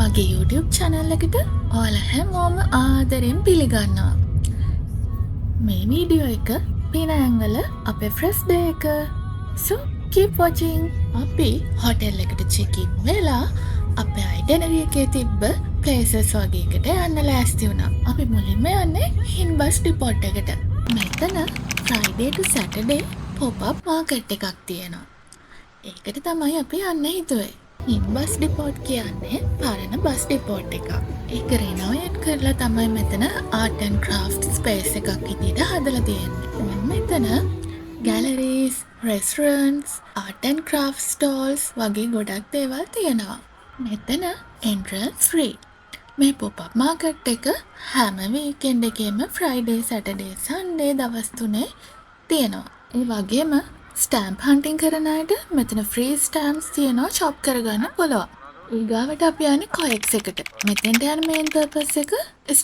මගේ YouTube channel එකට ඔයාලා හැමෝම ආදරෙන් පිළිගන්නවා. මේ වීඩියෝ එක පිනෑන් වල අපේ ෆ්‍රෙෂ් ඩේ එක. So keep watching. අපි හොටෙල් එකට check in වෙලා අපේ itinerary එකේ තිබ්බ places වගේ එකට යන්න ලෑස්ති වුණා. අපි මුලින්ම යන්නේ හින්බස් ඩිපෝට් එකට. මෙතන Friday to Saturday pop-up market එකක් තියෙනවා. ඒකට තමයි අපි යන්න හිතුවේ. හින්බස් ඩිපෝට් කියන්නේ පරණ බස් ඩිපෝට් එකක්. ඒක රිනෝවේට් කරලා තමයි මෙතන ආර්ට් ඇන්ඩ් ක්‍රාෆ්ට් ස්පේස් එකක් විදිහට හදලා තියෙන්නේ. මෙතන ගැලරීස්, රෙස්ටරන්ට්ස්, ආර්ට් ඇන්ඩ් ක්‍රාෆ්ට් ස්ටෝල්ස් වගේ ගොඩක් දේවල් තියෙනවා. මෙතන එන්ට්‍රන්ස් ෆ්‍රී. මේ පොප්-අප් මාකට් එක හැම වීකෙන්ඩ් එකේම ෆ්‍රයිඩේ, සැටර්ඩේ, සන්ඩේ දවස් 3 තියෙනවා. ඒ වගේම ස්ටෑම්ප් හන්ටින් කරන අයට මෙතන ෆ්‍රී ස්ටෑම්ප්ස් තියෙනවා චොප් කරගන්න පුළුවන්. ඊගාවට අපි යන්නේ කොඑක්ස් එකට. මෙතෙන්ට යන මේන් පර්පස් එක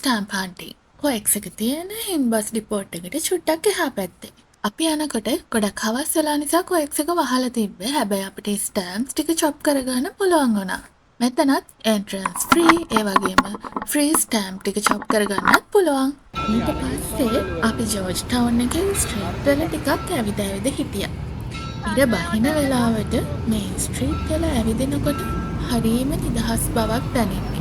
ස්ටෑම්ප් හන්ටින්. කොඑක්ස් එක තියෙන හින්බස් ඩිපෝට් එකට චුට්ටක් එහා පැත්තේ. අපි යනකොට ගොඩක් හවස් වෙලා නිසා කොඑක්ස් එක වහලා තිබ්බේ. හැබැයි අපිට ස්ටෑම්ප්ස් ටික චොප් කරගන්න පුළුවන් වුණා. මෙතනත් එන්ට්‍රන්ස් ෆ්‍රී, ඒ වගේම ෆ්‍රී ස්ටෑම්ප් ටික චොප් කරගන්නත් පුළුවන්. ඊට පස්සේ අපි ජෝර්ජ් ටවුන් එකේ ස්ට්‍රීට් වල ටිකක් ඇවිද හිටියා. ඉර බහින වෙලාවට මේ ස්ට්‍රීට් වල ඇවිදිනකොට හරීම නිදහස් බවක් දැනෙන්නේ.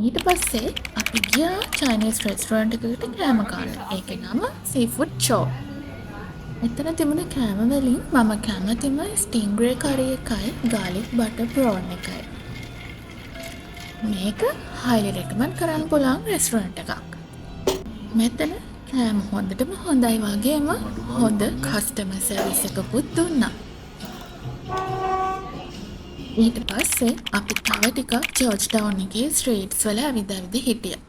ඊට පස්සේ අපි ගියා චයිනීස් රෙස්ටොරන්ට් එකකට කෑම කන්න. ඒකේ නම සීෆුඩ් චෝ. එතන තිබුණ කෑම වලින් මම කැමතිම ස්ටින්ග්‍රේ කරි එකයි ගාලික් බටර් ප්‍රෝන් එකයි. මේක highly recommend කරන්න පුළුවන් රෙස්ටොරන්ට් එකක්. මෙතන කෑම හොඳටම හොඳයි වගේම හොඳ කස්ටමර් සර්විස් එකකුත් දුන්නා. ඊට පස්සේ අපි තව ටිකක් ජෝර්ජ් ටවුන් එකේ ස්ට්‍රීට්ස් වල ඇවිද හිටියා.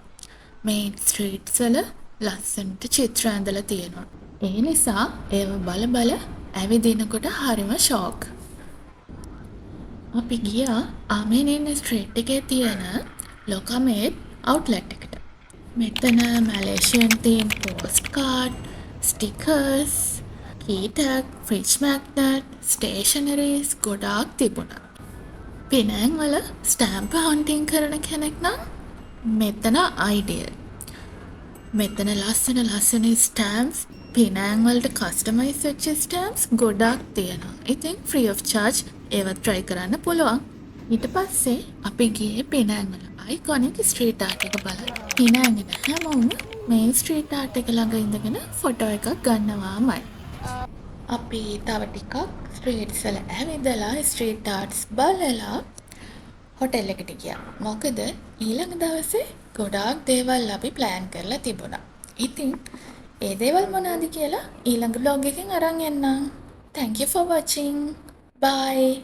මේ ස්ට්‍රීට්ස් වල ලස්සනට චිත්‍ර ඇඳලා තියෙනවා. ඒ නිසා ඒව බල ඇවිදිනකොට හරිම ෂෝක්. අපි ගියා ආමේනින් ස්ට්‍රීට් එකේ තියෙන ලොකමේට් අවුට්ලට් එකට. මෙතන Malaysian theme post card, stickers, key tag, fridge magnet, stationeries ගොඩාක් තිබුණා. පිනෑන් වල ස්ටෑම්ප් හන්ටින් කරන කෙනෙක් නම් මෙතන අයිඩියල්. මෙතන ලස්සන ස්ටෑම්ප්ස්, පිනෑන් වලට කස්ටමයිස් වෙච්ච ස්ටෑම්ප්ස් ගොඩක් තියෙනවා. ඉතින් ෆ්‍රී ඔෆ් චාර්ජ් ඒවත් try කරන්න පුළුවන්. ඊට පස්සේ අපි ගියේ පිනෑන් වල අයිකොනික් ස්ට්‍රීට් ආර්ට් එක බලන්න. පිනෑන් ඉන්න හැමෝම මේ ස්ට්‍රීට් ආර්ට් එක ළඟ ඉඳගෙන ෆොටෝ එකක් ගන්නවාමයි. අපි තව ටිකක් ස්ට්‍රීට්ස් වල ඇවිදලා ස්ට්‍රීට් ආර්ට්ස් බලලා හොටෙල් එකට ගියා. මොකද ඊළඟ දවසේ ගොඩාක් දේවල් අපි ප්ලෑන් කරලා තිබුණා. ඉතින් ඒ දේවල් මොනවාද කියලා ඊළඟ vlog එකෙන් අරන් එන්නම්. Thank you for watching. Bye.